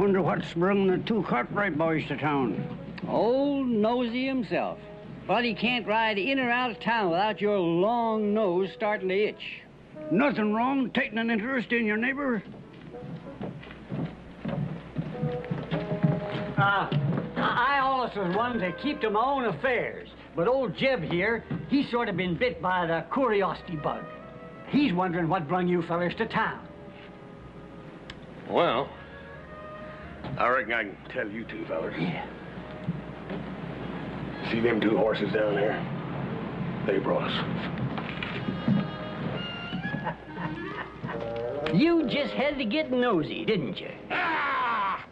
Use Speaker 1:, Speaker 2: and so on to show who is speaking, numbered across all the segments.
Speaker 1: Wonder what's bringing the two Cartwright boys to town.
Speaker 2: Old Nosey himself. But he can't ride in or out of town without your long nose starting to itch.
Speaker 1: Nothing wrong taking an interest in your neighbor.
Speaker 2: I always was one to keep to my own affairs. But old Jeb here, he's sort of been bit by the curiosity bug. He's wondering what brung you fellers to town.
Speaker 3: Well, I reckon I can tell you two fellers.
Speaker 2: Yeah.
Speaker 3: See them two horses down there? They brought us.
Speaker 2: You just had to get nosy, didn't you?
Speaker 3: Ah!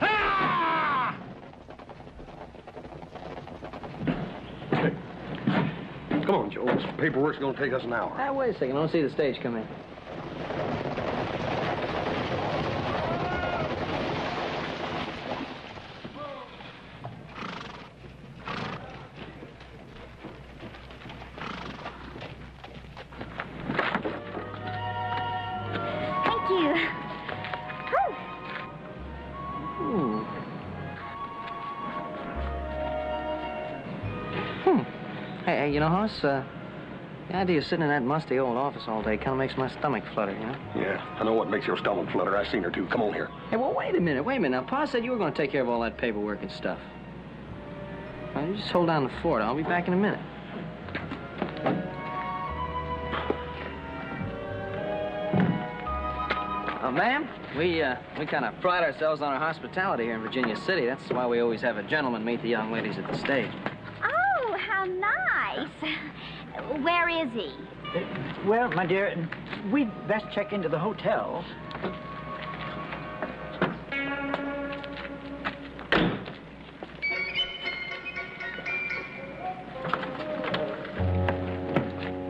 Speaker 3: Ah! Come on, Joe. This paperwork's gonna take us an hour.
Speaker 2: Wait a second. I don't see the stage come in. Hey, you know, Hoss, the idea of sitting in that musty old office all day kind of makes my stomach flutter, you know?
Speaker 3: Yeah, I know what makes your stomach flutter. I've seen her, too. Come on here.
Speaker 2: Hey, well, wait a minute. Now, Pa said you were going to take care of all that paperwork and stuff. Well, you just hold down the fort. I'll be back in a minute. Ma'am, we kind of pride ourselves on our hospitality here in Virginia City. That's why we always have a gentleman meet the young ladies at the stage.
Speaker 4: Oh, how nice. Where is he?
Speaker 5: Well, my dear, we'd best check into the hotel.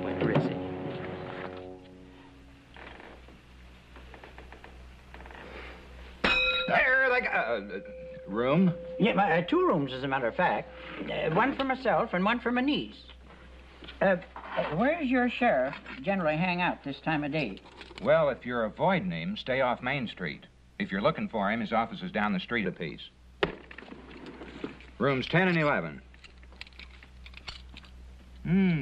Speaker 2: Where is he?
Speaker 5: There, like, room? Yeah, two rooms, as a matter of fact. One for myself and one for my niece. Where's your sheriff generally hang out this time of day?
Speaker 6: Well, if you're avoiding him, stay off Main Street. If you're looking for him, his office is down the street a piece. Rooms 10 and 11.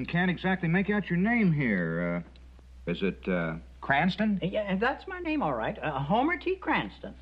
Speaker 6: Can't exactly make out your name here. Is it, Cranston?
Speaker 5: Yeah, that's my name, all right. Homer T. Cranston.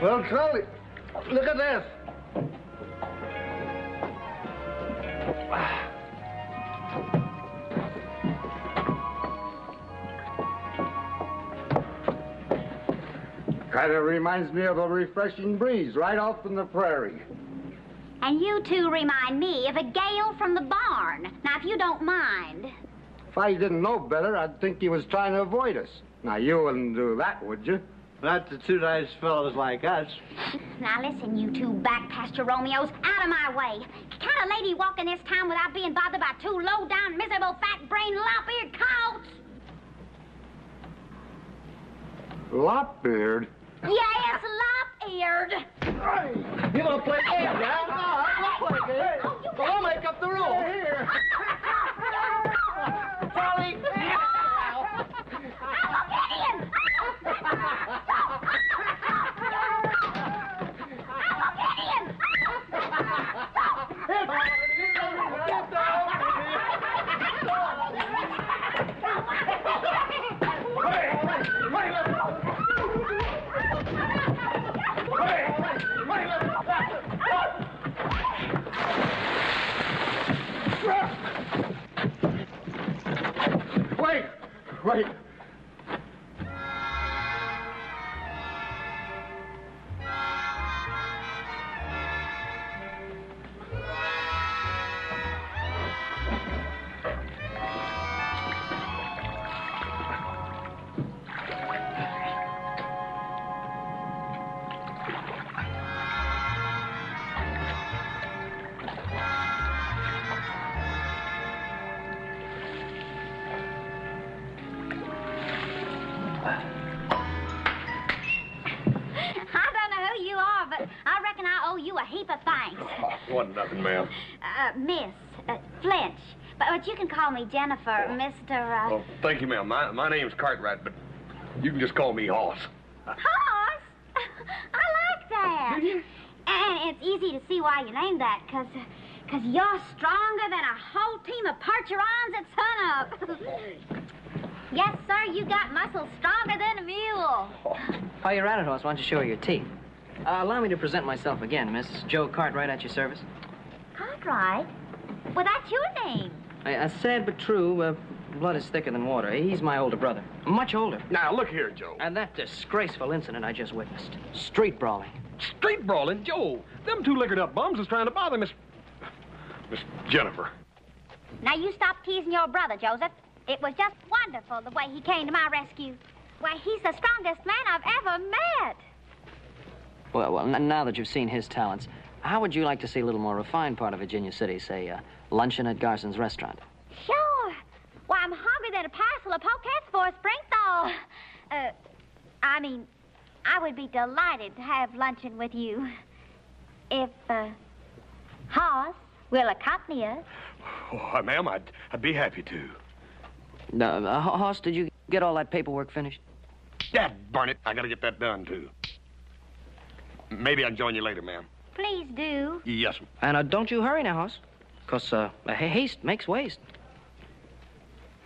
Speaker 3: Well, Charlie, look at this.
Speaker 7: Kind of reminds me of a refreshing breeze right off from the prairie.
Speaker 4: And you two remind me of a gale from the barn. Now, if you don't mind.
Speaker 7: If I didn't know better, I'd think he was trying to avoid us. Now, you wouldn't do that, would you?
Speaker 1: Not to two nice fellows like us.
Speaker 4: Now, listen, you two back pasture Romeos, out of my way. Can't a lady walk in this town without being bothered by two low-down, miserable, fat-brained, lop-eared coyotes?
Speaker 7: Lop-eared?
Speaker 4: Yes, lop-eared.
Speaker 7: You want to play game, man?
Speaker 4: Oh, you
Speaker 5: We'll make up the rules. Here. Charlie.
Speaker 3: Wait. Wasn't nothing, ma'am.
Speaker 4: Miss Flinch. But you can call me Jennifer, Mr.
Speaker 3: Oh, thank you, ma'am. My name's Cartwright, but you can just call me Hoss.
Speaker 4: Hoss? I like that.
Speaker 3: Do you?
Speaker 4: And it's easy to see why you named that, because you're stronger than a whole team of Percherons at sunup. Yes, sir, you got muscles stronger than a mule.
Speaker 5: While you're at it, Hoss, why don't you show her your teeth? Allow me to present myself again, Miss Joe Cartwright at your service.
Speaker 4: Cartwright? Well, that's your name.
Speaker 5: Sad but true, blood is thicker than water. He's my older brother. Much older.
Speaker 3: Now, look here, Joe.
Speaker 5: And that disgraceful incident I just witnessed. Street brawling.
Speaker 3: Street brawling? Joe, them two liquored up bums is trying to bother Miss Jennifer.
Speaker 4: Now, you stop teasing your brother, Joseph. It was just wonderful the way he came to my rescue. Why, he's the strongest man I've ever met.
Speaker 5: Well, now that you've seen his talents, how would you like to see a little more refined part of Virginia City, say, luncheon at Garson's restaurant?
Speaker 4: Sure. Why, I'm hungry than a parcel of pokettes for a spring thaw. I would be delighted to have luncheon with you. If, Hoss will accompany us.
Speaker 3: Oh, ma'am, I'd be happy to.
Speaker 5: Hoss, did you get all that paperwork finished?
Speaker 3: Dad, burn it. I gotta get that done, too. Maybe I'll join you later, ma'am.
Speaker 4: Please do.
Speaker 3: Yes, ma'am.
Speaker 5: And don't you hurry now, Hoss, because haste makes waste.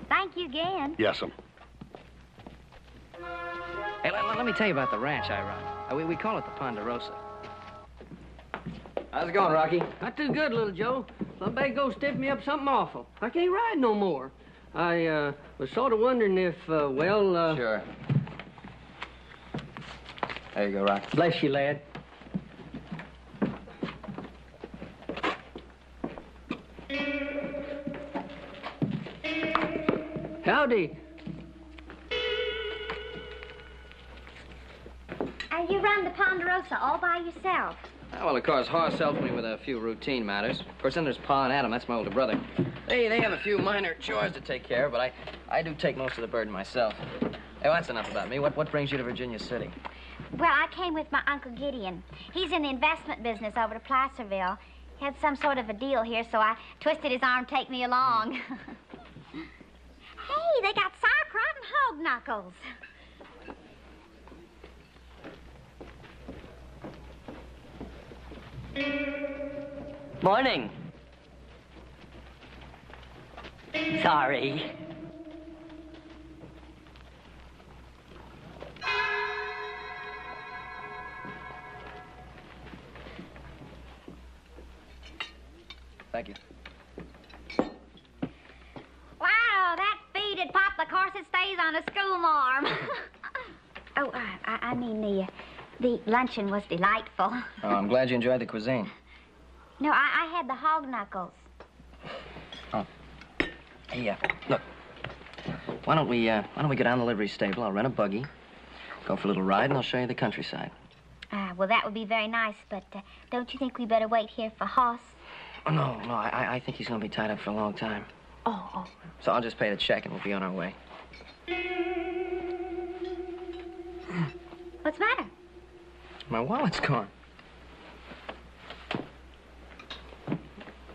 Speaker 4: Thank you again.
Speaker 3: Yes, ma'am.
Speaker 5: Hey, let me tell you about the ranch I run. We call it the Ponderosa. How's it going, Rocky?
Speaker 8: Not too good, little Joe. Lumbago stiffed me up something awful. I can't ride no more. I was sort of wondering if,
Speaker 5: Sure. There you go, Rocky.
Speaker 8: Bless you, lad. Howdy.
Speaker 4: You run the Ponderosa all by yourself?
Speaker 5: Well, of course, Hoss helps me with a few routine matters. Of course, then there's Pa and Adam. That's my older brother. They have a few minor chores to take care of, but I do take most of the burden myself. Hey, well, that's enough about me. What brings you to Virginia City?
Speaker 4: Well, I came with my Uncle Gideon. He's in the investment business over to Placerville. He had some sort of a deal here, so I twisted his arm to take me along. Hey, they got sauerkraut and hog knuckles.
Speaker 8: Morning. Sorry.
Speaker 5: Thank you.
Speaker 4: Wow, that feed'd pop the course it stays on a school marm. I mean, the luncheon was delightful.
Speaker 5: Oh, I'm glad you enjoyed the cuisine.
Speaker 4: No, I had the hog knuckles.
Speaker 5: Oh. Hey, look. Why don't we go down to the livery stable? I'll rent a buggy, go for a little ride, and I'll show you the countryside.
Speaker 4: Well, that would be very nice, but don't you think we better wait here for Hoss?
Speaker 5: Oh, no, I think he's going to be tied up for a long time.
Speaker 4: Oh.
Speaker 5: So I'll just pay the check and we'll be on our way.
Speaker 4: What's the matter?
Speaker 5: My wallet's gone.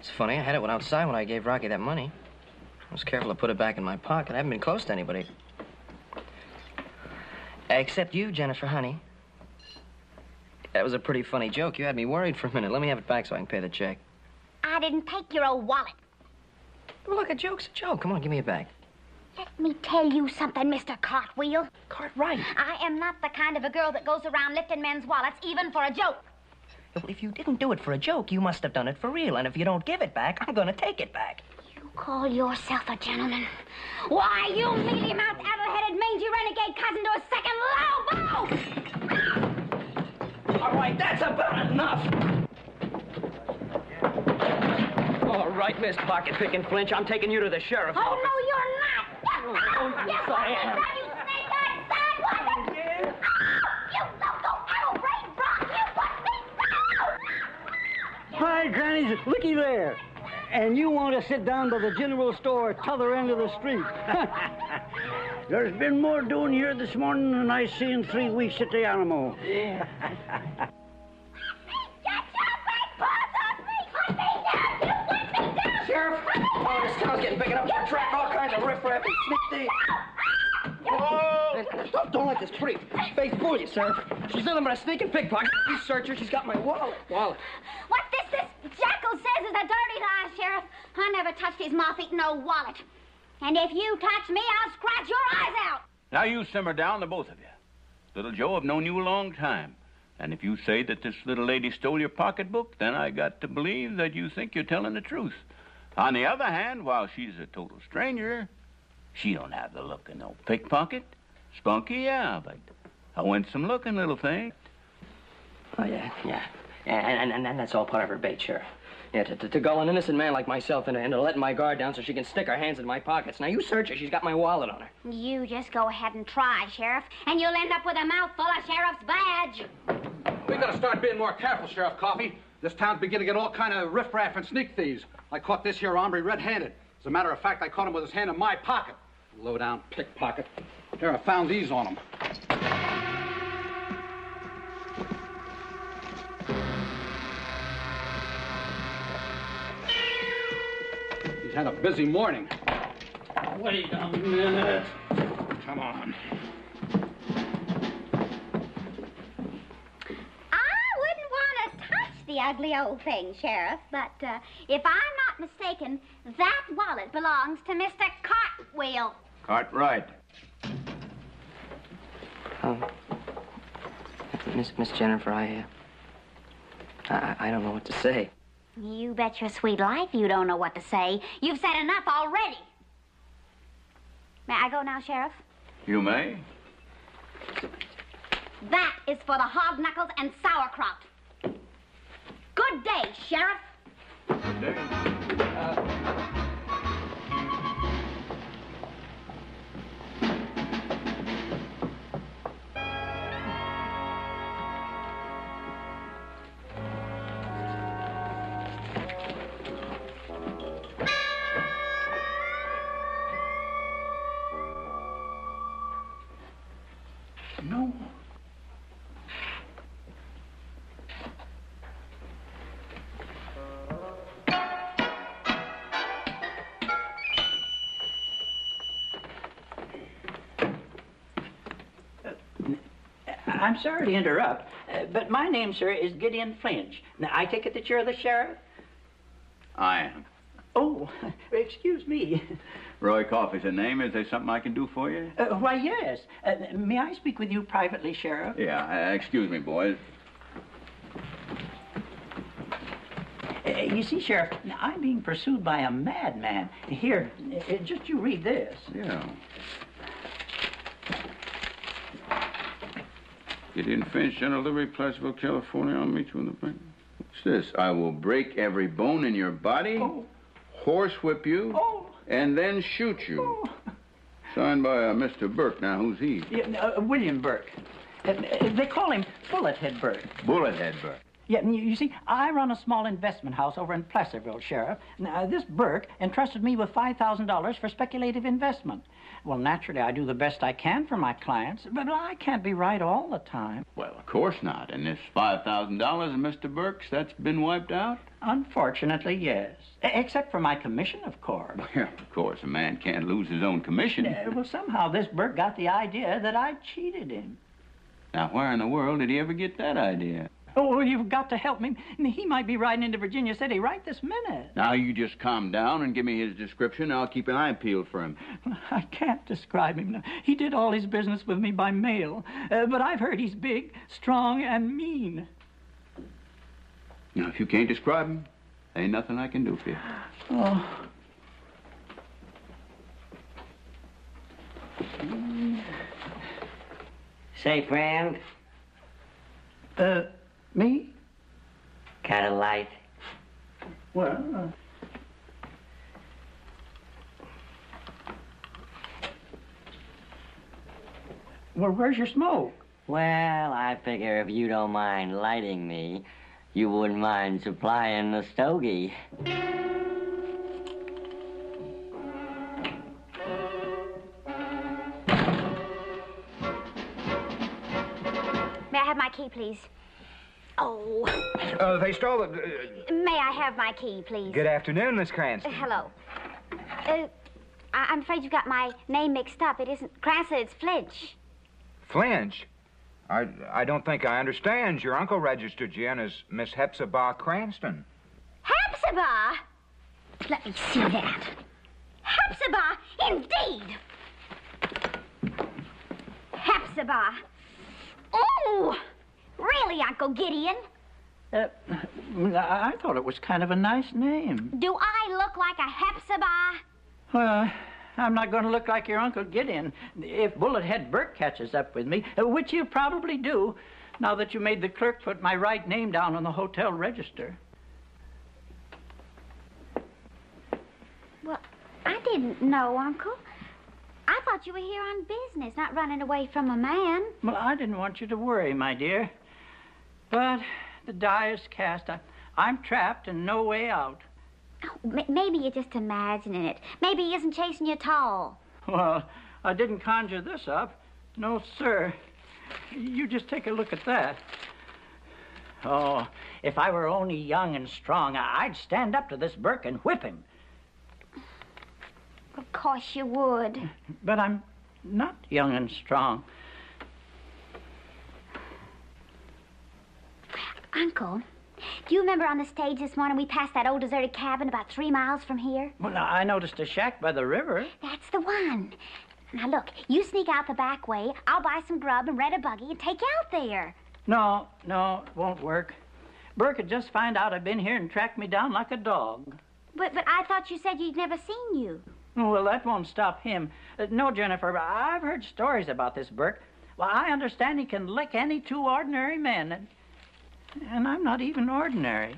Speaker 5: It's funny. I had it outside when I gave Rocky that money. I was careful to put it back in my pocket. I haven't been close to anybody. Except you, Jennifer, honey. That was a pretty funny joke. You had me worried for a minute. Let me have it back so I can pay the check.
Speaker 4: I didn't take your old wallet.
Speaker 5: Well, look, a joke's a joke. Come on, give me it back.
Speaker 4: Let me tell you something, Mr. Cartwheel.
Speaker 5: Cartwright.
Speaker 4: I am not the kind of a girl that goes around lifting men's wallets, even for a joke.
Speaker 5: Well, if you didn't do it for a joke, you must have done it for real. And if you don't give it back, I'm going to take it back.
Speaker 4: You call yourself a gentleman? Why, you mealy-mouthed, addle-headed, mangy renegade cousin to a second low-bow!
Speaker 5: All right, that's about enough. All right, Miss Pocket Pick and Flinch, I'm taking you to the sheriff's office.
Speaker 4: Oh, no, you're not!
Speaker 5: Yes, I am.
Speaker 4: You snake-eyed sidewalker!
Speaker 5: Yeah.
Speaker 4: You loco arrow-brained brock! You put me down!
Speaker 2: Hi, grannies. Looky there. And you want to sit down by the general store at t'other end of the street.
Speaker 1: There's been more doing here this morning than I see in 3 weeks at the Alamo.
Speaker 2: Yeah.
Speaker 5: Sheriff, oh, this town's getting big enough to attract all kinds of riffraff and sneak thieves. Whoa! Don't let this pretty face fool you, sir. She's nothing but a sneaking pickpocket. You search her, she's got my wallet.
Speaker 4: What this jackal says is a dirty lie, Sheriff. I never touched his moth-eating old wallet. And if you touch me, I'll scratch your eyes out.
Speaker 9: Now you simmer down, the both of you. Little Joe, I've known you a long time. And if you say that this little lady stole your pocketbook, then I got to believe that you think you're telling the truth. On the other hand, while she's a total stranger, she don't have the look of no pickpocket. Spunky, yeah, but a winsome looking little thing.
Speaker 5: Oh, yeah. And that's all part of her bait, Sheriff. Yeah, to gull an innocent man like myself into letting my guard down so she can stick her hands in my pockets. Now, you search her. She's got my wallet on her.
Speaker 4: You just go ahead and try, Sheriff, and you'll end up with a mouthful of Sheriff's badge.
Speaker 10: We gotta start being more careful, Sheriff Coffey. This town's beginning to get all kind of riffraff and sneak thieves. I caught this here hombre red-handed. As a matter of fact, I caught him with his hand in my pocket. Low-down pickpocket. Here, I found these on him. He's had a busy morning.
Speaker 2: Wait a minute.
Speaker 10: Come on.
Speaker 4: The ugly old thing, Sheriff, but if I'm not mistaken, that wallet belongs to Mr. Cartwheel.
Speaker 9: Cartwright.
Speaker 5: Miss Jennifer, I don't know what to say.
Speaker 4: You bet your sweet life you don't know what to say. You've said enough already. May I go now, Sheriff?
Speaker 9: You may.
Speaker 4: That is for the hog knuckles and sauerkraut. Good day, Sheriff.
Speaker 9: Good day.
Speaker 1: No.
Speaker 11: I'm sorry to interrupt, but my name, sir, is Gideon Flinch. Now, I take it that you're the sheriff?
Speaker 9: I am.
Speaker 11: Oh, excuse me.
Speaker 9: Roy Coffey's the name. Is there something I can do for you?
Speaker 11: Why, yes. May I speak with you privately, Sheriff?
Speaker 9: Yeah, excuse me, boys.
Speaker 11: You see, Sheriff, I'm being pursued by a madman. Here, just you read this.
Speaker 9: Yeah. Gideon Finch, General Delivery, Placerville, California. I'll meet you in the bank. What's this? I will break every bone in your body, horsewhip you, and then shoot you. Signed by Mr. Burke. Now, who's he?
Speaker 11: William Burke. They call him Bullethead Burke.
Speaker 9: Bullethead Burke.
Speaker 11: Yeah, you see, I run a small investment house over in Placerville, Sheriff. Now, this Burke entrusted me with $5,000 for speculative investment. Well, naturally, I do the best I can for my clients, but I can't be right all the time.
Speaker 9: Well, of course not. And this $5,000 of Mr. Burke's, that's been wiped out?
Speaker 11: Unfortunately, yes. Except for my commission, of course.
Speaker 9: Well, of course, a man can't lose his own commission.
Speaker 11: Well, somehow this Burke got the idea that I cheated him.
Speaker 9: Now, where in the world did he ever get that idea?
Speaker 11: Oh, well, you've got to help me. He might be riding into Virginia City right this minute.
Speaker 9: Now, you just calm down and give me his description. I'll keep an eye peeled for him.
Speaker 11: I can't describe him. He did all his business with me by mail. But I've heard he's big, strong, and mean.
Speaker 9: Now, if you can't describe him, ain't nothing I can do for you.
Speaker 11: Oh.
Speaker 12: Say, friend.
Speaker 11: Me?
Speaker 12: Kind of light.
Speaker 11: Well, well, where's your smoke?
Speaker 12: Well, I figure if you don't mind lighting me, you wouldn't mind supplying the stogie.
Speaker 4: May I have my key, please? Oh.
Speaker 6: They stole it.
Speaker 4: May I have my key, please?
Speaker 6: Good afternoon, Miss Cranston.
Speaker 4: Hello. I'm afraid you got my name mixed up. It isn't Cranston, it's Flinch.
Speaker 6: Flinch? I don't think I understand. Your uncle registered you in as Miss Hepzibah Cranston.
Speaker 4: Hepzibah? Let me see that. Hepzibah, indeed. Hepzibah. Oh, really, Uncle Gideon?
Speaker 11: I thought it was kind of a nice name.
Speaker 4: Do I look like a Hepzibah?
Speaker 11: Well, I'm not going to look like your Uncle Gideon if Bullethead Burke catches up with me, which he'll probably do now that you made the clerk put my right name down on the hotel register.
Speaker 4: Well, I didn't know, Uncle. I thought you were here on business, not running away from a man.
Speaker 11: Well, I didn't want you to worry, my dear. But the die is cast. I'm trapped and no way out.
Speaker 4: Oh, maybe you're just imagining it. Maybe he isn't chasing you at all.
Speaker 11: Well, I didn't conjure this up. No, sir. You just take a look at that. Oh, if I were only young and strong, I'd stand up to this Burke and whip him.
Speaker 4: Of course you would.
Speaker 11: But I'm not young and strong.
Speaker 4: Uncle, do you remember on the stage this morning we passed that old deserted cabin about 3 miles from here?
Speaker 11: Well, I noticed a shack by the river.
Speaker 4: That's the one. Now, look, you sneak out the back way. I'll buy some grub and rent a buggy and take you out there.
Speaker 11: No, it won't work. Burke would just find out I've been here and track me down like a dog.
Speaker 4: But I thought you said you'd never seen you.
Speaker 11: Well, that won't stop him. No, Jennifer, I've heard stories about this Burke. Well, I understand he can lick any two ordinary men. And I'm not even ordinary.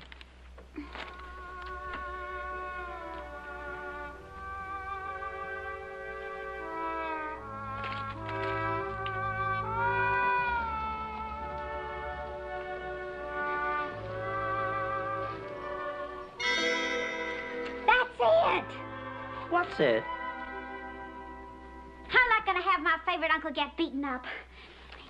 Speaker 4: That's it.
Speaker 11: What's it?
Speaker 4: I'm not going to have my favorite uncle get beaten up.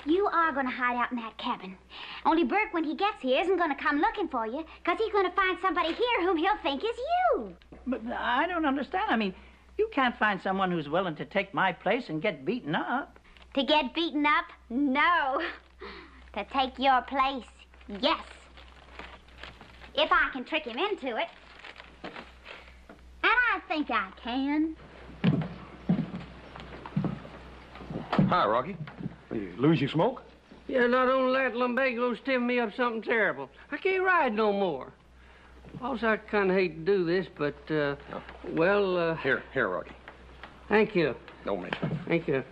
Speaker 4: You are going to hide out in that cabin. Only Burke, when he gets here, isn't going to come looking for you, because he's going to find somebody here whom he'll think is you.
Speaker 11: But I don't understand. I mean, you can't find someone who's willing to take my place and get beaten up.
Speaker 4: To get beaten up? No. To take your place? Yes. If I can trick him into it. And I think I can.
Speaker 3: Hi, Rocky. You lose your smoke?
Speaker 8: Yeah, not only that, lumbago's tipping me up something terrible. I can't ride no more. Also, I kind of hate to do this, but, well,
Speaker 3: Here, Rocky.
Speaker 8: Thank you.
Speaker 3: Don't mention it.
Speaker 8: Thank you.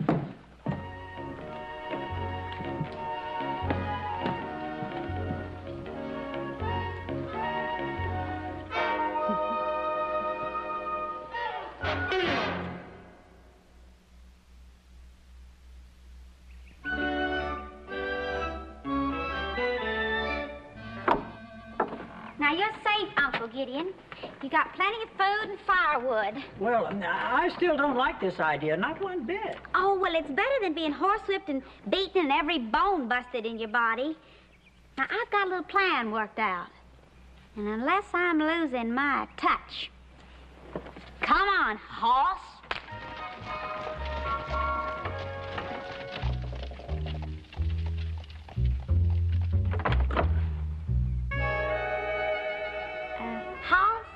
Speaker 4: Now, you're safe, Uncle Gideon. You got plenty of food and firewood.
Speaker 11: Well, I still don't like this idea, not one bit.
Speaker 4: Oh, well, it's better than being horsewhipped and beaten and every bone busted in your body. Now, I've got a little plan worked out. And unless I'm losing my touch. Come on, hoss. Hoss,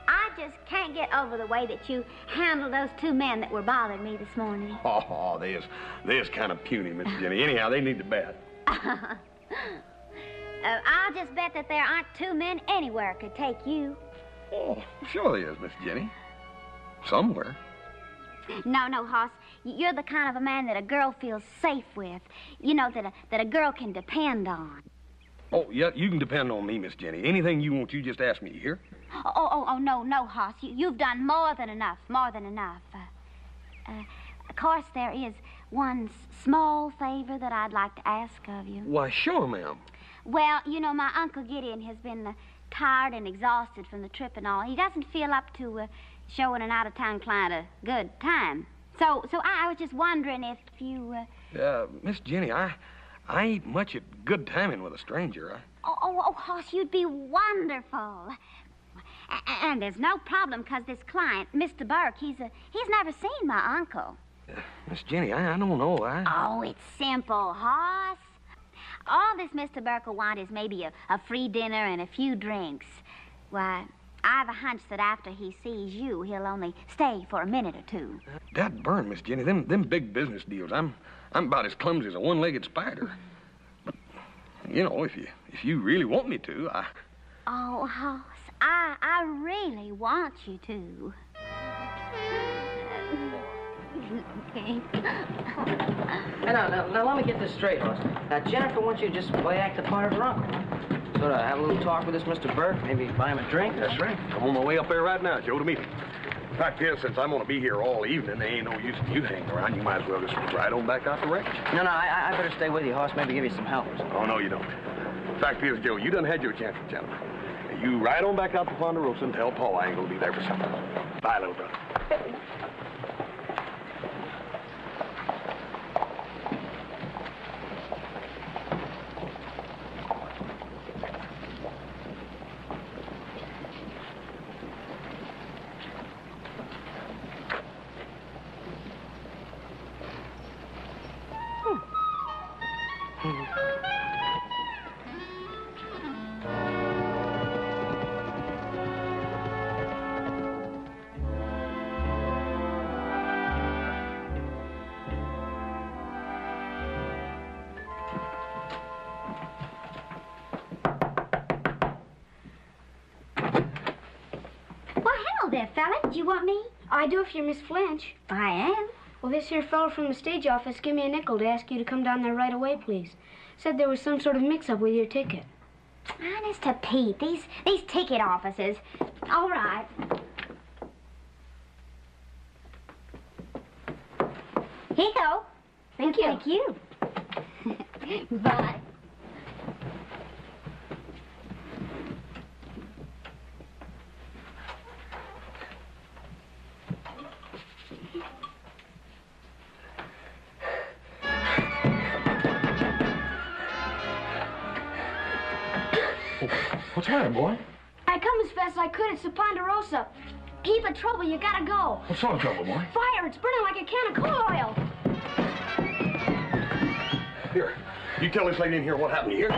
Speaker 4: I just can't get over the way that you handled those two men that were bothering me this morning.
Speaker 3: Oh, they's kind of puny, Miss Jenny. Anyhow, they need to bet.
Speaker 4: I'll just bet that there aren't two men anywhere could take you.
Speaker 3: Oh, sure there is, Miss Jenny. Somewhere.
Speaker 4: No, Hoss. You're the kind of a man that a girl feels safe with. You know, that a girl can depend on.
Speaker 3: Oh, yeah, you can depend on me, Miss Jenny. Anything you want, you just ask me, you hear?
Speaker 4: No, Hoss. You've done more than enough. Of course, there is one small favor that I'd like to ask of you.
Speaker 3: Why, sure, ma'am.
Speaker 4: Well, you know, my Uncle Gideon has been tired and exhausted from the trip and all. He doesn't feel up to showing an out-of-town client a good time. So I was just wondering if you...
Speaker 3: Miss Jenny, I ain't much at good timing with a stranger.
Speaker 4: Hoss, you'd be wonderful. And there's no problem, because this client, Mr. Burke, he's never seen my uncle.
Speaker 3: Miss Jenny, I don't know.
Speaker 4: Oh, it's simple, Hoss. All this Mr. Burke will want is maybe a free dinner and a few drinks. Why, I've a hunch that after he sees you, he'll only stay for a minute or two.
Speaker 3: That burn, Miss Jenny. Them big business deals. I'm about as clumsy as a one-legged spider. But, you know, if you really want me to,
Speaker 4: Oh, Hoss, I really want you to.
Speaker 5: Now, let me get this straight, Hoss. Now, Jennifer wants you to just play act the part of her uncle. Sort of have a little talk with this Mr. Burke, maybe buy him a drink.
Speaker 3: That's right. I'm on my way up there right now, Joe, to meet him. The fact is, since I'm going to be here all evening, there ain't no use in you hanging around. You might as well just ride on back out the ranch.
Speaker 5: No, I better stay with you, Hoss. Maybe give you some help.
Speaker 3: Oh, no, you don't. The fact is, Joe, you done had your chance with Jennifer. You ride on back out to Ponderosa and tell Paul I ain't going to be there for supper. Bye, little brother.
Speaker 4: There, fella. Do you want me?
Speaker 13: I do if you're Miss Flinch.
Speaker 4: I am.
Speaker 13: Well, this here fella from the stage office gave me a nickel to ask you to come down there right away, please. Said there was some sort of mix-up with your ticket.
Speaker 4: Honest to Pete, these ticket offices. All right. Here you go.
Speaker 13: Thank you.
Speaker 4: Thank you. Bye.
Speaker 3: What's the matter, boy?
Speaker 13: I come as fast as I could. It's the Ponderosa. Heap of trouble. You gotta go.
Speaker 3: What sort of trouble, boy?
Speaker 13: Fire. It's burning like a can of coal oil.
Speaker 3: Here, you tell this lady in here what happened. You hear?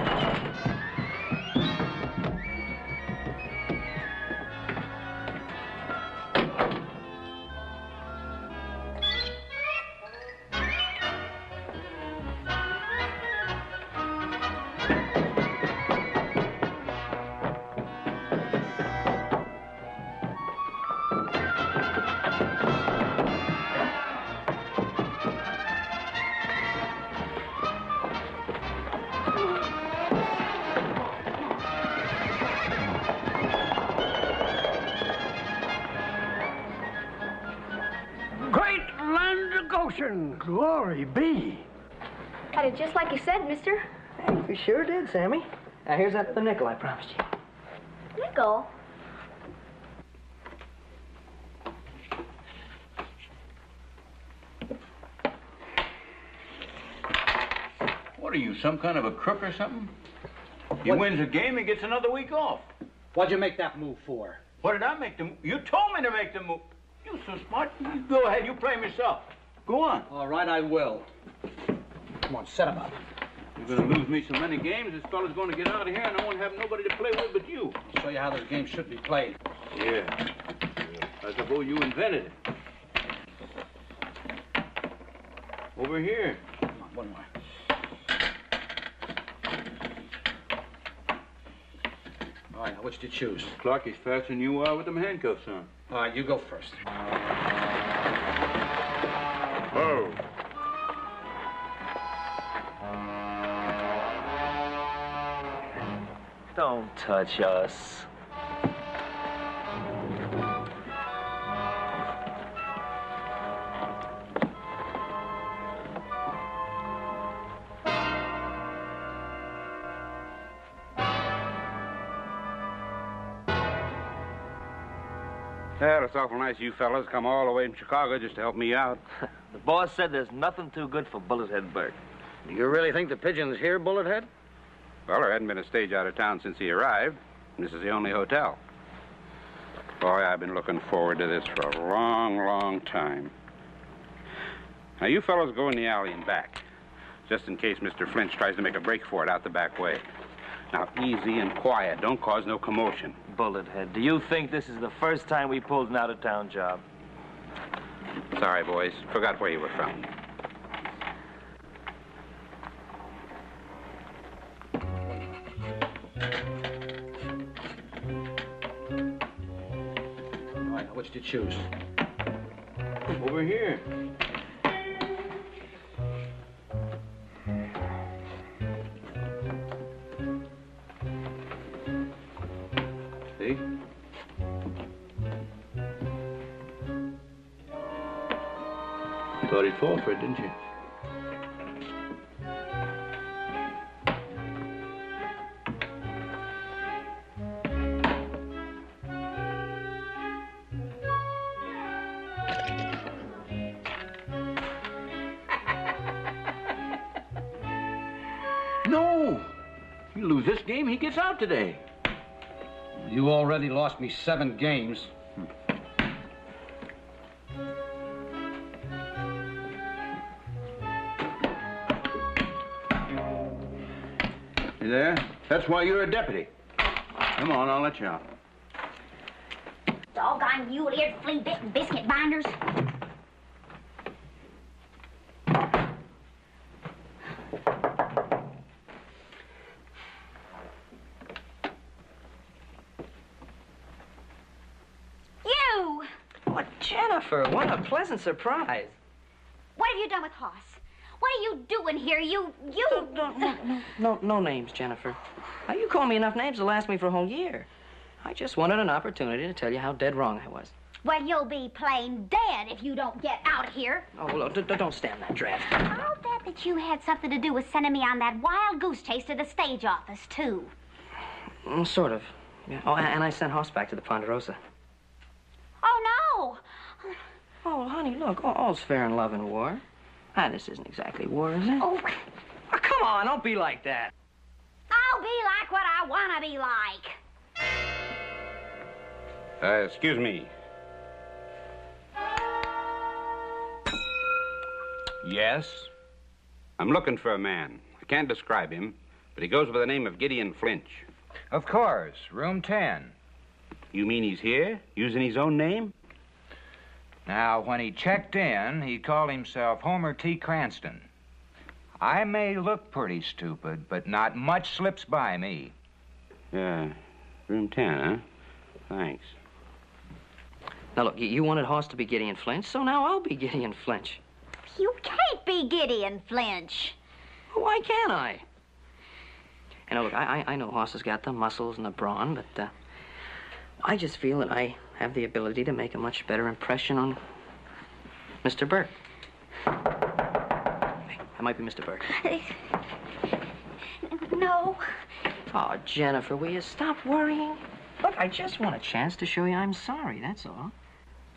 Speaker 1: Glory be.
Speaker 13: Got it just like you said, mister.
Speaker 5: Hey, you sure did, Sammy. Now, here's the nickel I promised you.
Speaker 13: Nickel?
Speaker 9: What are you, some kind of a crook or something? He wins a game, he gets another week off.
Speaker 10: What'd you make that move for?
Speaker 9: What did I make the move? You told me to make the move. You so smart. You go ahead. You play 'em yourself. Go on.
Speaker 10: All right, I will. Come on, set him up.
Speaker 9: You're going to lose me so many games, this fellow's going to get out of here, and I won't have nobody to play with but you.
Speaker 10: I'll show you how this game should be played.
Speaker 9: Yeah. I suppose you invented it. Over here.
Speaker 10: Come on, one more. All right, now which do you choose?
Speaker 9: Clark is faster than you are with them handcuffs on.
Speaker 10: All right, you go first.
Speaker 9: Whoa.
Speaker 14: Don't touch us.
Speaker 15: Well, it's awful nice you fellas come all the way from Chicago just to help me out.
Speaker 14: The boss said there's nothing too good for Bullethead Burke.
Speaker 1: You really think the pigeon's here, Bullethead?
Speaker 15: Well, there hadn't been a stage out of town since he arrived. This is the only hotel. Boy, I've been looking forward to this for a long, long time. Now, you fellows go in the alley and back, just in case Mr. Flinch tries to make a break for it out the back way. Now, easy and quiet. Don't cause no commotion.
Speaker 14: Bullethead, do you think this is the first time we pulled an out-of-town job?
Speaker 15: Sorry, boys. Forgot where you were from.
Speaker 10: All right, now which do you choose?
Speaker 9: Over here. See? You thought he'd fall for it, didn't you? No! You lose this game, he gets out today.
Speaker 10: You already lost me 7 games.
Speaker 9: You there? That's why you're a deputy. Come on, I'll let you out.
Speaker 4: Doggone mule-eared, flea-bitten biscuit binders. You!
Speaker 5: Oh, Jennifer, what a pleasant surprise.
Speaker 4: What have you done with Hoss? What are you doing here?
Speaker 5: No names, Jennifer. Now, you call me enough names to last me for a whole year. I just wanted an opportunity to tell you how dead wrong I was.
Speaker 4: Well, you'll be plain dead if you don't get out of here.
Speaker 5: Oh, well, don't stand that draft.
Speaker 4: I'll bet that you had something to do with sending me on that wild goose chase to the stage office, too.
Speaker 5: Sort of. Yeah. Oh, and I sent Hoss back to the Ponderosa.
Speaker 4: Oh, no.
Speaker 5: Oh, honey, look, all's fair in love and war. Ah, this isn't exactly war, is it?
Speaker 4: Oh.
Speaker 5: Oh, come on, don't be like that.
Speaker 4: I'll be like what I want to be like.
Speaker 15: Excuse me. Yes? I'm looking for a man. I can't describe him, but he goes by the name of Gideon Flinch.
Speaker 6: Of course, room 10.
Speaker 15: You mean he's here, using his own name?
Speaker 6: Now, when he checked in, he called himself Homer T. Cranston. I may look pretty stupid, but not much slips by me.
Speaker 15: Yeah, room 10, huh? Thanks.
Speaker 5: Now, look, you wanted Hoss to be Gideon Flinch, so now I'll be Gideon Flinch.
Speaker 4: You can't be Gideon Flinch.
Speaker 5: Why can't I? And look, I know Hoss has got the muscles and the brawn, but I just feel that I have the ability to make a much better impression on Mr. Burke. Hey, that might be Mr. Burke.
Speaker 4: No.
Speaker 5: Oh, Jennifer, will you stop worrying? Look, I just want a chance to show you I'm sorry, that's all.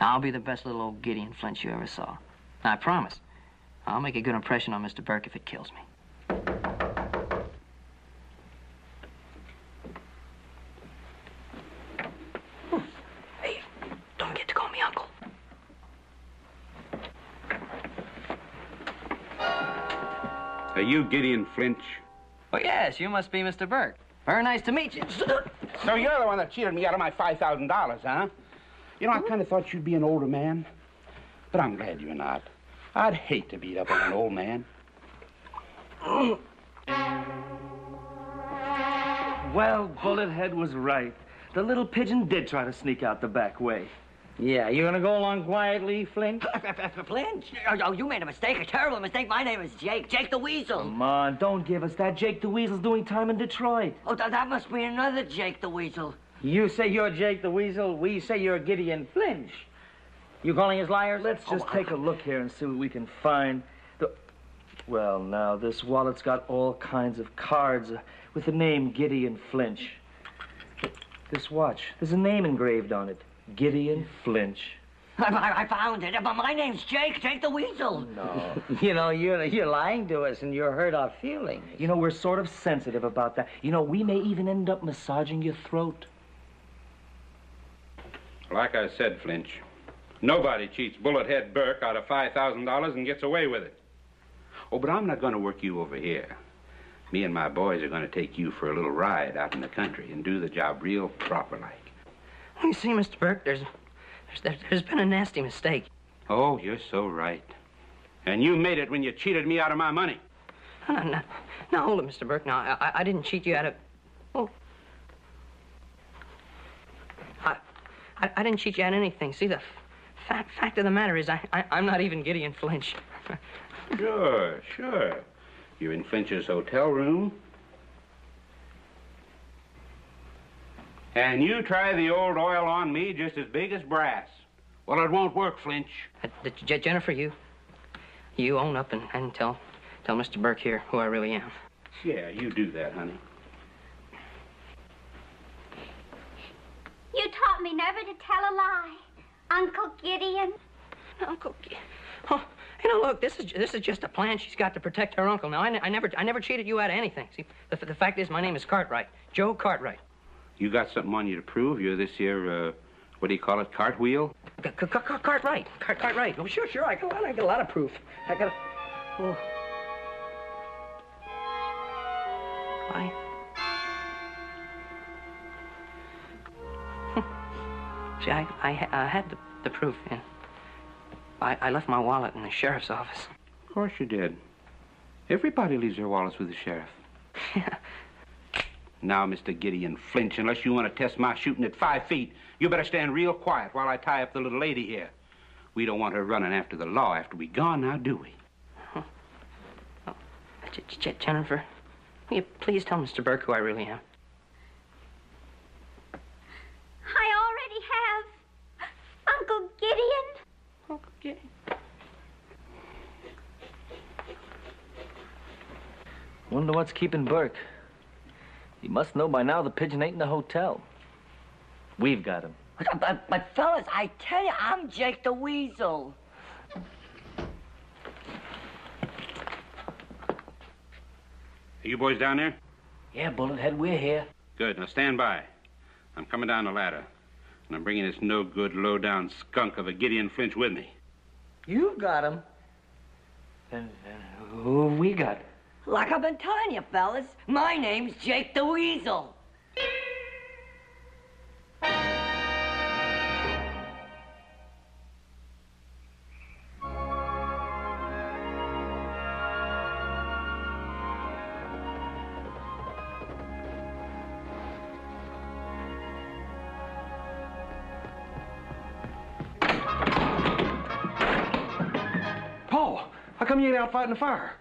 Speaker 5: I'll be the best little old Gideon Flinch you ever saw. I promise. I'll make a good impression on Mr. Burke if it kills me.
Speaker 15: Are you Gideon Flinch?
Speaker 5: Oh, yes, you must be Mr. Burke. Very nice to meet you.
Speaker 15: So you're the one that cheated me out of my $5,000, huh? You know, I kind of thought you'd be an older man, but I'm glad you're not. I'd hate to beat up on an old man.
Speaker 14: Well, Bullethead was right. The little pigeon did try to sneak out the back way.
Speaker 11: Yeah, you gonna go along quietly, Flint?
Speaker 12: Flint? Oh, you made a mistake, a terrible mistake. My name is Jake. Jake the Weasel.
Speaker 14: Come on, don't give us that. Jake the Weasel's doing time in Detroit.
Speaker 12: Oh, that must be another Jake the Weasel.
Speaker 11: You say you're Jake the Weasel. We say you're Gideon Flinch. You calling us liars?
Speaker 14: Let's just take a look here and see what we can find. Well, now, this wallet's got all kinds of cards with the name Gideon Flinch. This watch, there's a name engraved on it. Gideon Flinch.
Speaker 12: I found it, but my name's Jake the Weasel.
Speaker 14: No.
Speaker 11: You know, you're lying to us and you hurt our feelings.
Speaker 14: You know, we're sort of sensitive about that. You know, we may even end up massaging your throat.
Speaker 15: Like I said, Flinch, nobody cheats Bullethead Burke out of $5,000 and gets away with it. Oh, but I'm not going to work you over here. Me and my boys are going to take you for a little ride out in the country and do the job real proper-like.
Speaker 5: You see, Mr. Burke, there's been a nasty mistake.
Speaker 15: Oh, you're so right. And you made it when you cheated me out of my money.
Speaker 5: No, hold it, Mr. Burke. No, I didn't cheat you out of... Oh. I didn't cheat you out of anything. See, the fact of the matter is I'm not even Gideon Flinch.
Speaker 15: Sure. You're in Flinch's hotel room. And you try the old oil on me just as big as brass. Well, it won't work, Flinch.
Speaker 5: Jennifer, you own up and tell Mr. Burke here who I really am.
Speaker 15: Yeah, you do that, honey.
Speaker 4: You taught me never to tell a lie, Uncle Gideon.
Speaker 5: Uncle Gideon. Oh, you know, look, this is just a plan she's got to protect her uncle. Now, I never cheated you out of anything. See, the fact is, my name is Cartwright, Joe Cartwright.
Speaker 15: You got something on you to prove? You're this here, what do you call it, cartwheel?
Speaker 5: Cartwright. Cartwright. Oh, sure. I got a lot of proof. Oh. Why? See, I had the proof, and I left my wallet in the sheriff's office.
Speaker 15: Of course you did. Everybody leaves their wallets with the sheriff.
Speaker 5: Yeah.
Speaker 15: Now, Mr. Gideon Flinch, unless you want to test my shooting at 5 feet, you better stand real quiet while I tie up the little lady here. We don't want her running after the law after we're gone, now, do we?
Speaker 5: Oh. Jennifer, will you please tell Mr. Burke who I really am?
Speaker 4: I already have, Uncle Gideon.
Speaker 5: Uncle Gideon.
Speaker 14: Wonder what's keeping Burke. He must know by now the pigeon ain't in the hotel. We've got him.
Speaker 12: But fellas, I tell you, I'm Jake the Weasel.
Speaker 15: Are you boys down there?
Speaker 11: Yeah, Bullethead, we're here.
Speaker 15: Good. Now stand by. I'm coming down the ladder, and I'm bringing this no-good, low-down skunk of a Gideon Flinch with me.
Speaker 11: You've got him. Then who have we got?
Speaker 12: Like I've been telling you, fellas, my name's Jake the Weasel.
Speaker 3: Paul, how come you ain't out fighting the fire?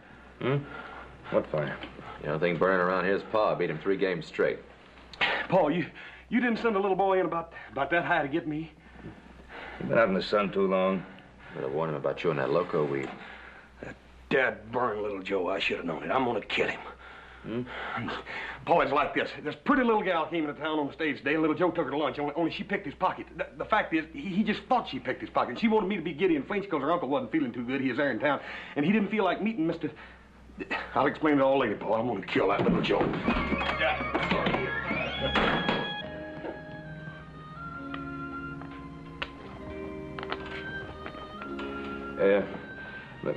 Speaker 16: What fire? The only thing burning around here is Pa. Beat him 3 games straight.
Speaker 3: Paul, you didn't send a little boy in about that high to get me?
Speaker 16: You've been out in the sun too long. Better warn him about you and that loco weed.
Speaker 3: That dad-burned little Joe, I should have known it. I'm gonna kill him. Paul, it's like this. This pretty little gal came into town on the stage today, and little Joe took her to lunch, only she picked his pocket. The fact is, he just thought she picked his pocket. She wanted me to be Gideon Flinch because her uncle wasn't feeling too good. He was there in town, and he didn't feel like meeting Mr. I'll explain it all later, Paul. I'm gonna kill that little Joe.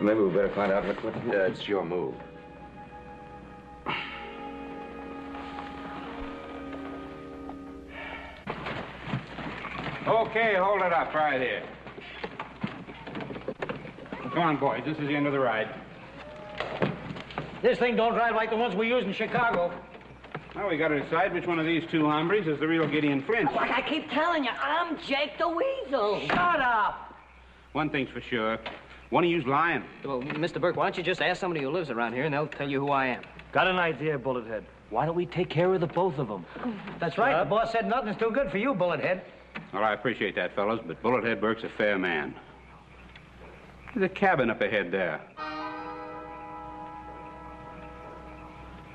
Speaker 16: Maybe we better find out what...
Speaker 15: It's your move. Okay, hold it up right here. Come on, boys. This is the end of the ride.
Speaker 1: This thing don't drive like the ones we use in Chicago.
Speaker 15: Now we got to decide which one of these two hombres is the real Gideon Flinch.
Speaker 12: Like I keep telling you, I'm Jake the Weasel.
Speaker 1: Shut up!
Speaker 15: One thing's for sure. One of you's lying.
Speaker 5: Well, Mr. Burke, why don't you just ask somebody who lives around here and they'll tell you who I am.
Speaker 14: Got an idea, Bullethead. Why don't we take care of the both of them?
Speaker 1: That's right. The boss said nothing's too good for you, Bullethead.
Speaker 15: Well, I appreciate that, fellas, but Bullethead Burke's a fair man. There's a cabin up ahead there.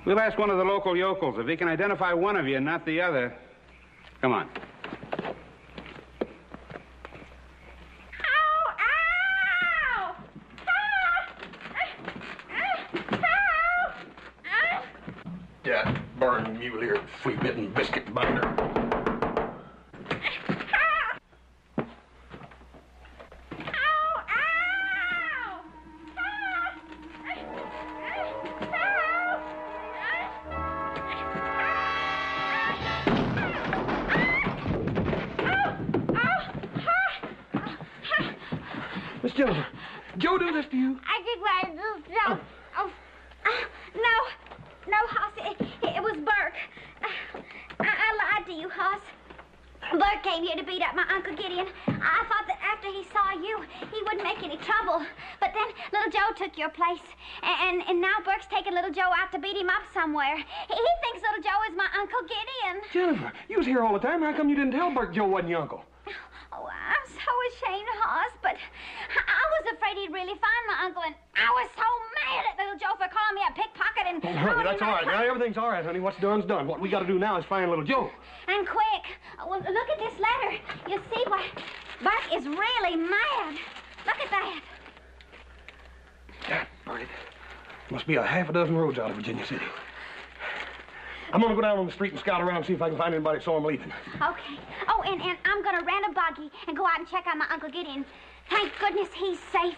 Speaker 15: We'll ask one of the local yokels if he can identify one of you and not the other. Come on.
Speaker 3: That burned mule here, flea-bitten biscuit binder. Miss Jennifer, Joe do this to you?
Speaker 4: I did what I do, Joe. No, Hoss, it was Burke. I lied to you, Hoss. Burke came here to beat up my Uncle Gideon. I thought that after he saw you, he wouldn't make any trouble. But then little Joe took your place. And now Burke's taking little Joe out to beat him up somewhere. He thinks little Joe is my Uncle Gideon.
Speaker 3: Jennifer, you was here all the time. How come you didn't tell Burke Joe wasn't your uncle?
Speaker 4: Oh, I'm so ashamed, Hoss, but I was afraid he'd really find my uncle, and I was so mad at little Joe for calling me a pickpocket and...
Speaker 3: Oh, honey, that's all right. Now, everything's all right, honey. What's done's done. What we got to do now is find little Joe.
Speaker 4: And quick. Well, look at this letter. You see why Burke is really mad. Look at that.
Speaker 3: Yeah, Bertie. Must be a half a dozen roads out of Virginia City. I'm gonna go down on the street and scout around and see if I can find anybody that saw him leaving.
Speaker 4: Okay. Oh, and I'm gonna rent a buggy and go out and check on my Uncle Gideon. Thank goodness he's safe.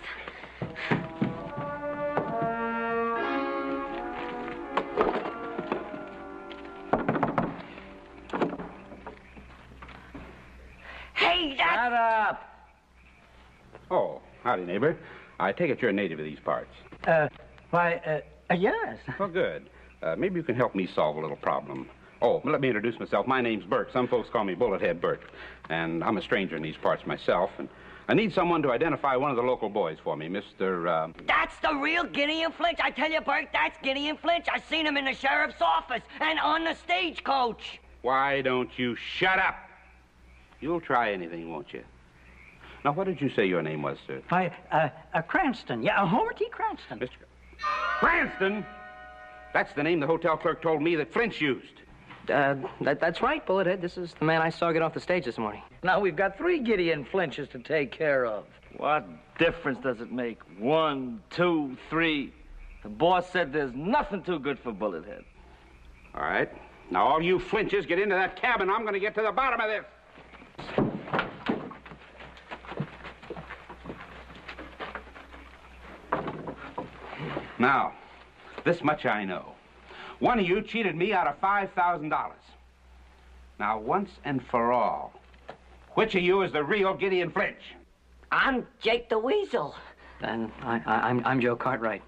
Speaker 12: Hey, that's...
Speaker 14: Shut up!
Speaker 15: Oh, howdy, neighbor. I take it you're a native of these parts.
Speaker 11: Yes.
Speaker 15: Well, good. Maybe you can help me solve a little problem. Oh, let me introduce myself. My name's Burke. Some folks call me Bullethead Burke. And I'm a stranger in these parts myself. And I need someone to identify one of the local boys for me, Mr.
Speaker 12: That's the real Gideon Flinch. I tell you, Burke, that's Gideon Flinch. I seen him in the sheriff's office and on the stagecoach.
Speaker 15: Why don't you shut up? You'll try anything, won't you? Now, what did you say your name was, sir?
Speaker 11: Cranston. Yeah, Homer T. Cranston.
Speaker 15: Mr. Cranston? That's the name the hotel clerk told me that Flinch used.
Speaker 5: That's right, Bullethead. This is the man I saw get off the stage this morning.
Speaker 14: Now we've got 3 Gideon Flinches to take care of. What difference does it make? 1, 2, 3. The boss said there's nothing too good for Bullethead.
Speaker 15: All right. Now, all you Flinches, get into that cabin. I'm going to get to the bottom of this. Now, this much I know. One of you cheated me out of $5,000. Now, once and for all, which of you is the real Gideon Flinch?
Speaker 12: I'm Jake the Weasel.
Speaker 5: And I'm Joe Cartwright.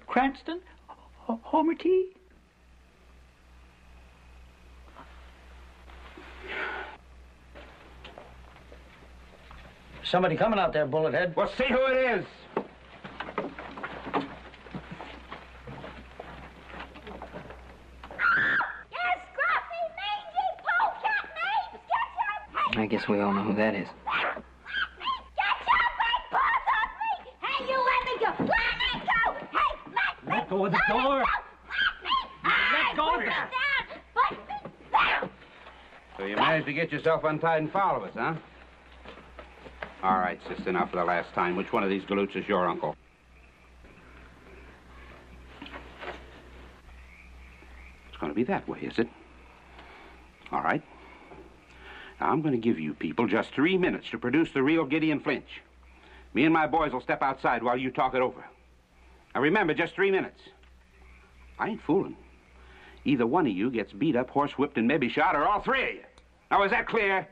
Speaker 11: Cranston? Homer T?
Speaker 1: Somebody coming out there, Bullethead.
Speaker 15: Well, see who it is.
Speaker 5: I guess we all know who that is.
Speaker 4: Get your big paws off me! Hey, you let me go! Let me go! Hey,
Speaker 1: Let go of the door!
Speaker 4: Let
Speaker 1: go of it!
Speaker 4: Put me down!
Speaker 15: So you managed to get yourself untied and follow us, huh? All right, sister, now for the last time. Which one of these galoots is your uncle? It's going to be that way, is it? All right. Now, I'm going to give you people just 3 minutes to produce the real Gideon Flinch. Me and my boys will step outside while you talk it over. Now, remember, just 3 minutes. I ain't fooling. Either one of you gets beat up, horsewhipped, and maybe shot, or all 3 of you. Now, is that clear?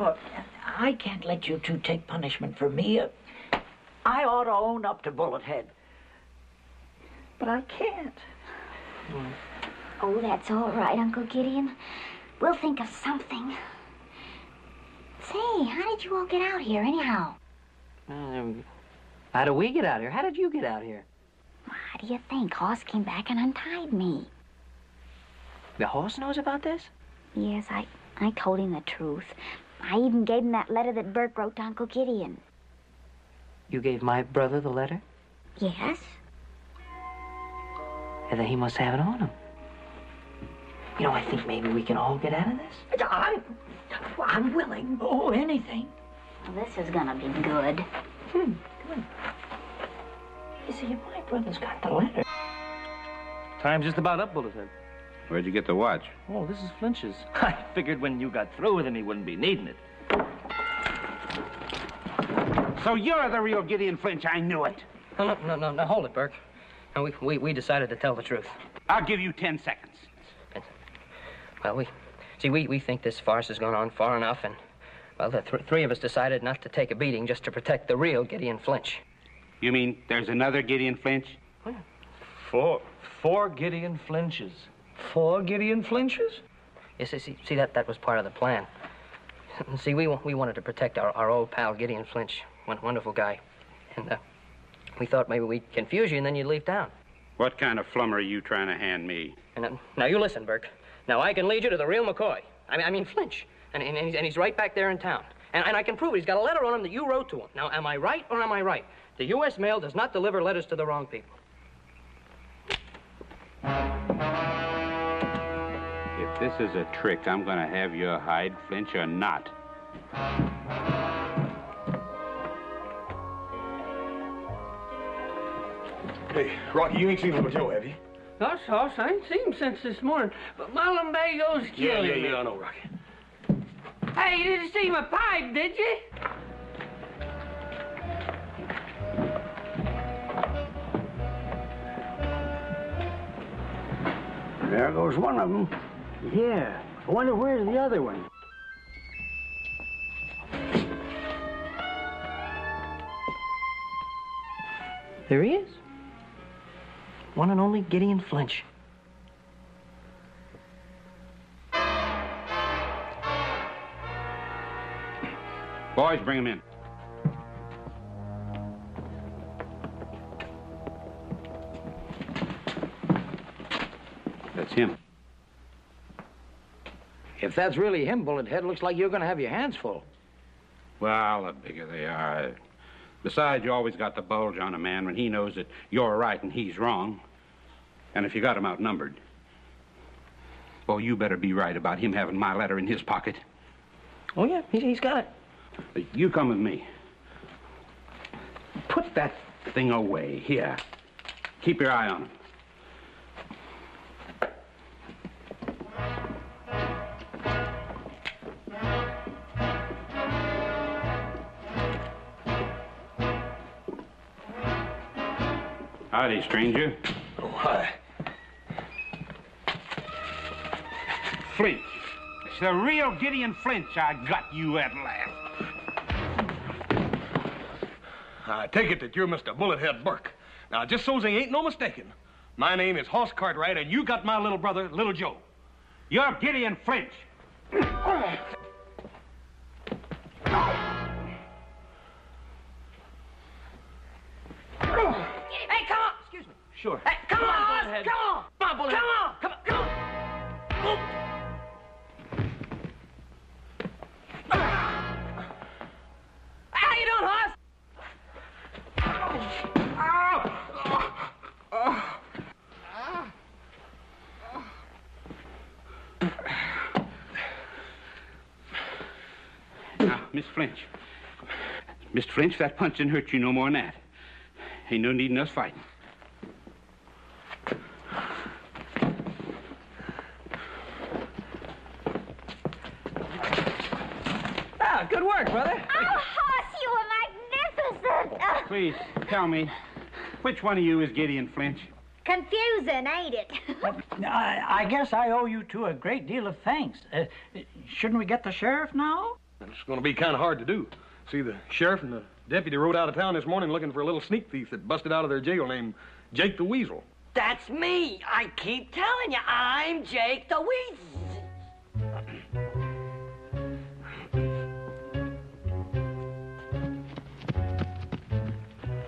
Speaker 11: Oh, I can't let you two take punishment for me. I ought to own up to Bullet Head. But I can't.
Speaker 4: Oh, that's all right, Uncle Gideon. We'll think of something. Say, how did you all get out here, anyhow?
Speaker 5: How did we get out here? How did you get out here?
Speaker 4: How do you think? Hoss came back and untied me.
Speaker 5: The horse knows about this?
Speaker 4: Yes, I told him the truth. I even gave him that letter that Burke wrote to Uncle Gideon.
Speaker 5: You gave my brother the letter?
Speaker 4: Yes.
Speaker 5: And then he must have it on him. You know, I think maybe we can all get out of this.
Speaker 11: I'm willing. Oh, anything.
Speaker 4: Well, this is gonna be good.
Speaker 11: Good. You see, if my brother's got the letter...
Speaker 14: Time's just about up, Bullethead.
Speaker 15: Where'd you get the watch?
Speaker 14: Oh, this is Flinch's. I figured when you got through with him, he wouldn't be needing it.
Speaker 17: So you're the real Gideon Flinch. I knew it.
Speaker 5: No, hold it, Burke. No, we decided to tell the truth.
Speaker 17: I'll give you 10 seconds.
Speaker 5: Well, we think this farce has gone on far enough, and, well, the three of us decided not to take a beating just to protect the real Gideon Flinch.
Speaker 17: You mean there's another Gideon Flinch?
Speaker 14: Four Gideon Flinches. 4 Gideon Flinches?
Speaker 5: Yes, see, that was part of the plan. See, we wanted to protect our old pal Gideon Flinch, wonderful guy. And we thought maybe we'd confuse you and then you'd leave town.
Speaker 15: What kind of flummer are you trying to hand me?
Speaker 5: And now you listen, Burke. Now I can lead you to the real McCoy. I mean Flinch. And he's right back there in town. And I can prove it. He's got a letter on him that you wrote to him. Now, am I right or am I right? The U.S. mail does not deliver letters to the wrong people.
Speaker 15: If this is a trick, I'm going to have your hide, Flinch, or not.
Speaker 3: Hey, Rocky, you ain't seen Little Joe, have you?
Speaker 8: Gosh, Hoss, I ain't seen him since this morning. But my lumbago's killing me.
Speaker 3: Yeah, I know, Rocky.
Speaker 8: Hey, you didn't see my pipe, did you?
Speaker 1: There goes one of them. Yeah. I wonder where's the other one.
Speaker 5: There he is. One and only Gideon Flinch.
Speaker 15: Boys, bring him in. That's him.
Speaker 1: If that's really him, Bullethead, looks like you're going to have your hands full.
Speaker 15: Well, the bigger they are. Besides, you always got the bulge on a man when he knows that you're right and he's wrong. And if you got him outnumbered, well, you better be right about him having my letter in his pocket.
Speaker 5: Oh, yeah, he's got it.
Speaker 15: You come with me. Put that thing away. Here. Keep your eye on him. Howdy, stranger.
Speaker 3: Oh, hi.
Speaker 17: Flinch. It's the real Gideon Flinch. I got you at last.
Speaker 3: I take it that you're Mr. Bullethead Burke. Now, just so's they ain't no mistaken, my name is Hoss Cartwright, and you got my little brother, Little Joe.
Speaker 17: You're Gideon Flinch.
Speaker 5: Hey, come on! Excuse me.
Speaker 14: Sure.
Speaker 5: Hey, come on, Hoss!
Speaker 14: Bullethead.
Speaker 5: Come on!
Speaker 14: Come on, Bullethead.
Speaker 5: Come on! How you doing, Hoss?
Speaker 17: Now, Miss Flinch. Mr. Flinch, that punch didn't hurt you no more than that. Ain't no need in us fighting.
Speaker 5: Ah, good work, brother.
Speaker 4: Oh, Hoss, you were magnificent.
Speaker 17: Please, tell me, which one of you is Gideon Flinch?
Speaker 4: Confusing, ain't it?
Speaker 11: I guess I owe you two a great deal of thanks. Shouldn't we get the sheriff now?
Speaker 3: It's going to be kind of hard to do. See, the sheriff and the deputy rode out of town this morning looking for a little sneak thief that busted out of their jail named Jake the Weasel.
Speaker 18: That's me. I keep telling you, I'm Jake the Weasel.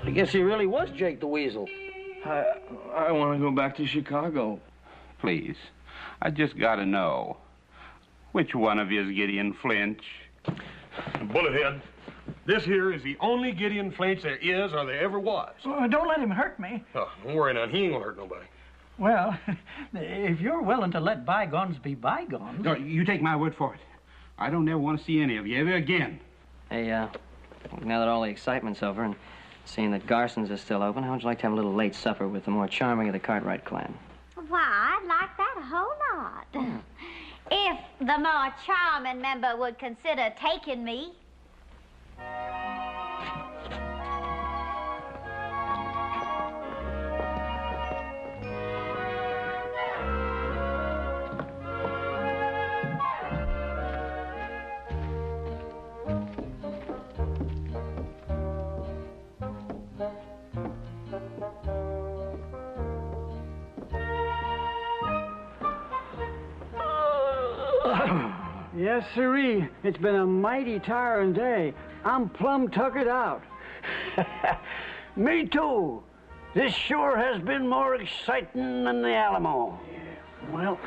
Speaker 1: I guess he really was Jake the Weasel.
Speaker 9: I want to go back to Chicago. Please, I just got to know. Which one of you is Gideon Flinch?
Speaker 3: Bullethead, this here is the only Gideon Flinch there is or there ever was.
Speaker 11: Oh, don't let him hurt me.
Speaker 3: Oh, don't worry now, he ain't gonna hurt nobody.
Speaker 11: Well, if you're willing to let bygones be bygones...
Speaker 17: No, you take my word for it. I don't ever want to see any of you ever again.
Speaker 5: Hey, now that all the excitement's over and seeing that Garson's is still open, how would you like to have a little late supper with the more charming of the Cartwright clan?
Speaker 4: Why, I'd like that a whole lot. If the more charming member would consider taking me.
Speaker 2: Yes, sirree. It's been a mighty tiring day. I'm plumb tuckered out.
Speaker 1: Me too. This sure has been more exciting than the Alamo.
Speaker 2: Well,